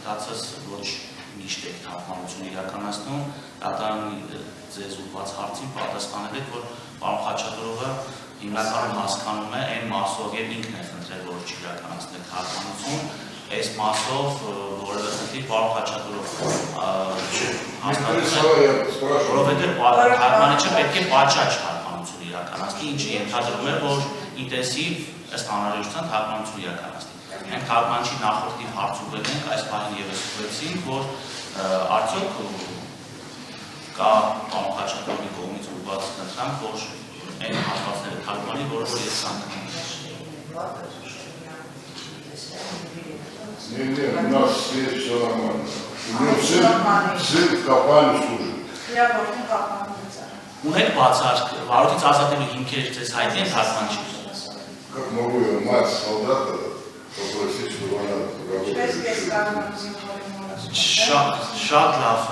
դարձած ոչ միշտ եք թարգմանություն իրականացնում, դատարանի ձեզ ուղղված հարցին պատասխանել եք, որ պարոն Խաչատուրովը հիմնականում հասկանում է այն մասով եւ ինքն է խնդրել, որ չիրականացնել թարգմանություն, այս մասով որևէ խնդիր պարոն Խաչատուրով որովհետեւ թարգմանիչը պետք է պատշաճ թարգմանություն իրականացնի, ինչը ենթադրում է, որ ինտենսիվ ըստ անհրաժեշտության թարգմանություն իրականացնի։ Մենք թարգմանչի նախորդի հարց ուղղել ենք, այս բանը եւս ուղղեցինք, որ արդյոք կա պարոն Խաչատուրովի կողմից ուղղված խնդրանք, որ այն հատվածները թարգմանի, որը որ ես ցանկանում Не, у нас здесь все нормально. У него сын в копане служит. Ունեք բացարձակ, վարորդից ազատելու հիմքեր ձեզ հայտնի են թարգմանչի։ Как могу я мать солдата попросить, чтобы она работала? Շատ լավ,